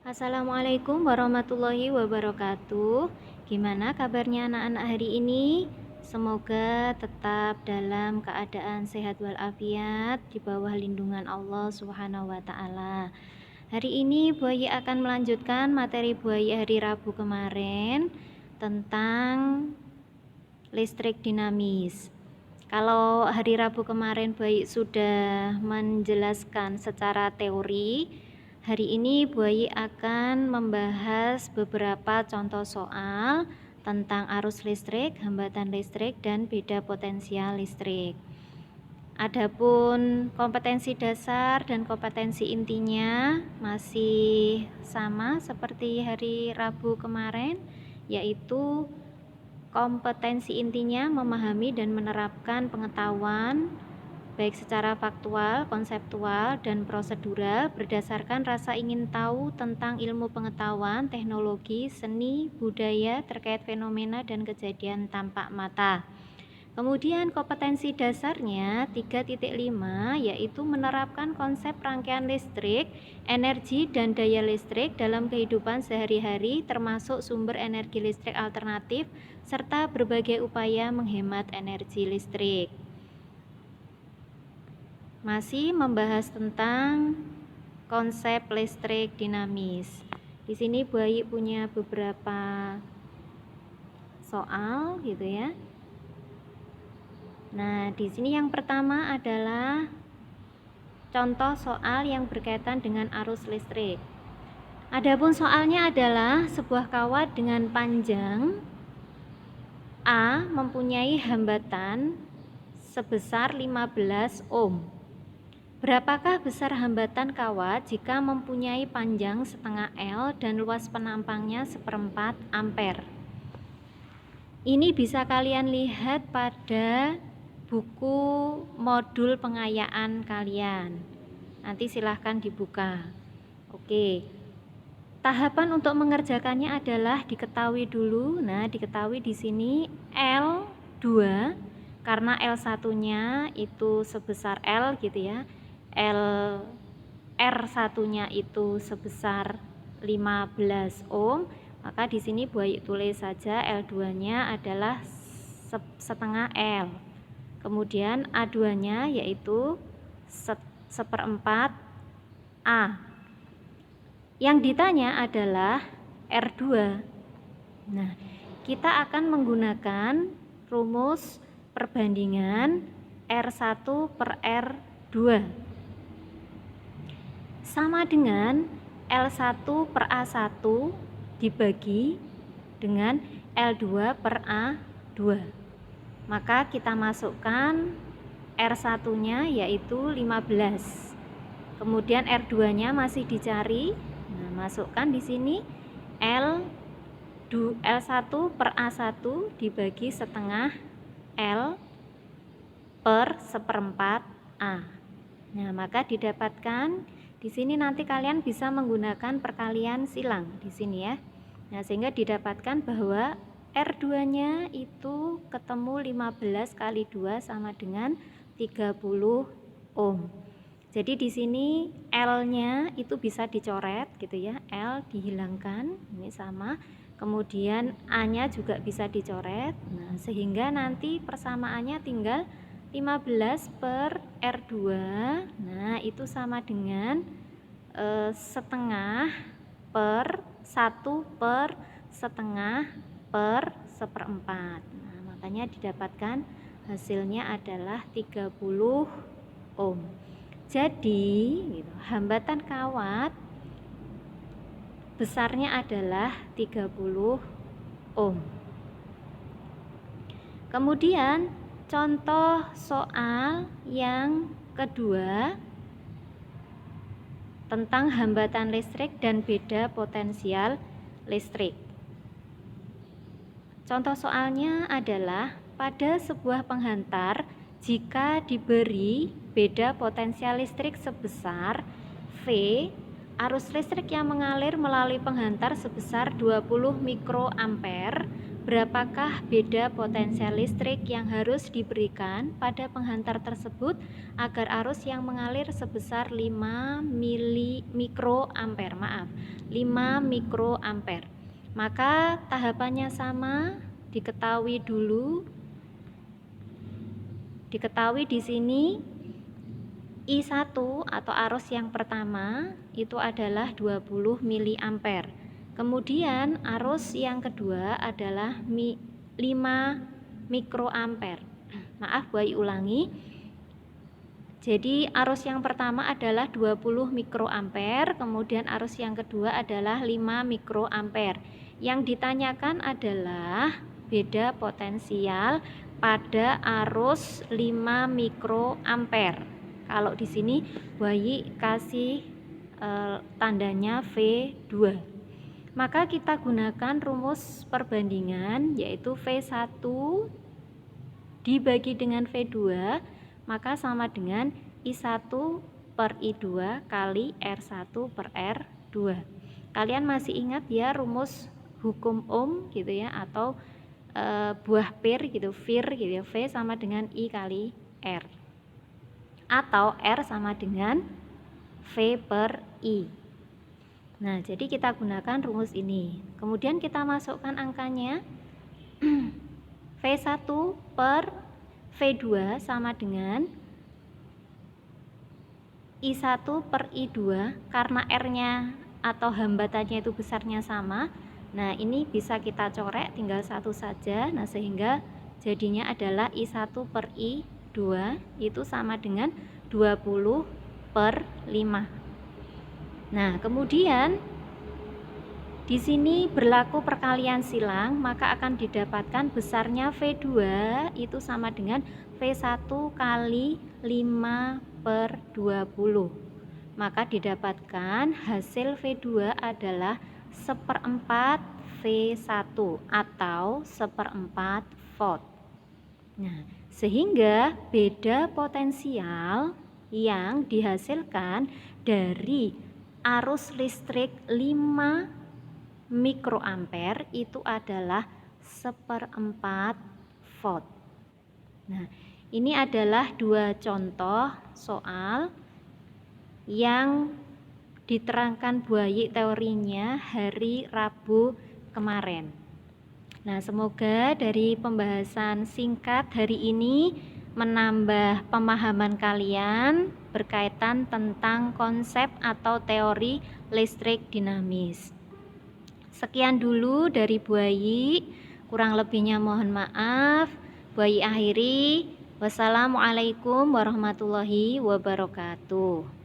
Assalamualaikum warahmatullahi wabarakatuh. Gimana kabarnya anak-anak hari ini? Semoga tetap dalam keadaan sehat walafiat di bawah lindungan Allah Subhanahu wa taala. Hari ini Bu Ayi akan melanjutkan materi Bu Ayi hari Rabu kemarin tentang listrik dinamis. Kalau hari Rabu kemarin Bu Ayi sudah menjelaskan secara teori, hari ini Bu Ayi akan membahas beberapa contoh soal tentang arus listrik, hambatan listrik, dan beda potensial listrik. Adapun kompetensi dasar dan kompetensi intinya masih sama seperti hari Rabu kemarin, yaitu kompetensi intinya memahami dan menerapkan pengetahuan baik secara faktual, konseptual, dan prosedural berdasarkan rasa ingin tahu tentang ilmu pengetahuan, teknologi, seni, budaya terkait fenomena dan kejadian tampak mata. Kemudian kompetensi dasarnya 3.5 yaitu menerapkan konsep rangkaian listrik, energi dan daya listrik dalam kehidupan sehari-hari termasuk sumber energi listrik alternatif serta berbagai upaya menghemat energi listrik. Masih membahas tentang konsep listrik dinamis. Di sini Bu Ayi punya beberapa soal gitu ya. Nah, di sini yang pertama adalah contoh soal yang berkaitan dengan arus listrik. Adapun soalnya adalah sebuah kawat dengan panjang A mempunyai hambatan sebesar 15 ohm. Berapakah besar hambatan kawat jika mempunyai panjang setengah L dan luas penampangnya 1/4 ampere? Ini bisa kalian lihat pada buku modul pengayaan kalian. Nanti silahkan dibuka. Oke. Tahapan untuk mengerjakannya adalah diketahui dulu. Nah, diketahui di sini L2 karena L1-nya itu sebesar L gitu ya. R1-nya itu sebesar 15 ohm, maka di sini Bu Ayi tulis saja L2-nya adalah setengah L. Kemudian A2-nya yaitu 1/4 A. Yang ditanya adalah R2. Nah, kita akan menggunakan rumus perbandingan R1 per R2 sama dengan L1 per A1 dibagi dengan L2 per A2. Maka kita masukkan R1-nya yaitu 15. Kemudian R2-nya masih dicari. Nah, masukkan di sini L1 per A1 dibagi setengah L per 1/4 A. Nah, maka didapatkan di sini nanti kalian bisa menggunakan perkalian silang di sini ya. Nah, sehingga didapatkan bahwa R2-nya itu ketemu 15 kali 2 sama dengan 30 ohm. Jadi di sini L-nya itu bisa dicoret gitu ya. L dihilangkan, ini sama. Kemudian A-nya juga bisa dicoret. Nah, sehingga nanti persamaannya tinggal 15 per R2. Nah, itu sama dengan setengah per 1 per setengah per 1/4. Nah, makanya didapatkan hasilnya adalah 30 ohm. Jadi, gitu, hambatan kawat besarnya adalah 30 ohm. Kemudian contoh soal yang kedua tentang hambatan listrik dan beda potensial listrik. Contoh soalnya adalah pada sebuah penghantar jika diberi beda potensial listrik sebesar V, arus listrik yang mengalir melalui penghantar sebesar 20 mikroampere, berapakah beda potensial listrik yang harus diberikan pada penghantar tersebut agar arus yang mengalir sebesar 5 mikroampere, 5 5 mikroampere. Maka tahapannya sama, diketahui dulu. Diketahui di sini I1 atau arus yang pertama itu adalah 20 miliampere. Kemudian arus yang kedua adalah 5 mikroampere. Maaf, Bu Ai ulangi. Jadi arus yang pertama adalah 20 mikroampere, kemudian arus yang kedua adalah 5 mikroampere. Yang ditanyakan adalah beda potensial pada arus 5 mikroampere. Kalau di sini Bu Ai kasih tandanya V2. Maka kita gunakan rumus perbandingan, yaitu V1 dibagi dengan V2, maka sama dengan I1 per I2 kali R1 per R2. Kalian masih ingat ya rumus hukum Ohm gitu ya, atau buah pir gitu, Vir gitu ya, V sama dengan I kali R, atau R sama dengan V per I. Nah, jadi kita gunakan rumus ini. Kemudian kita masukkan angkanya. V1 per V2 sama dengan I1 per I2, karena R-nya atau hambatannya itu besarnya sama. Nah, ini bisa kita corek, tinggal satu saja. Nah, sehingga jadinya adalah I1 per I2 itu sama dengan 20 per 5. Nah, kemudian di sini berlaku perkalian silang, maka akan didapatkan besarnya V2 itu sama dengan V1 kali 5 per 20. Maka didapatkan hasil V2 adalah 1/4 V1 atau 1/4 volt. Nah, sehingga beda potensial yang dihasilkan dari arus listrik 5 mikroampere itu adalah 1/4 volt. Nah, ini adalah dua contoh soal yang diterangkan Bu Ai teorinya hari Rabu kemarin. Nah, semoga dari pembahasan singkat hari ini menambah pemahaman kalian berkaitan tentang konsep atau teori listrik dinamis. Sekian dulu dari Bu Ai, kurang lebihnya mohon maaf. Bu Ai akhiri. Wassalamualaikum warahmatullahi wabarakatuh.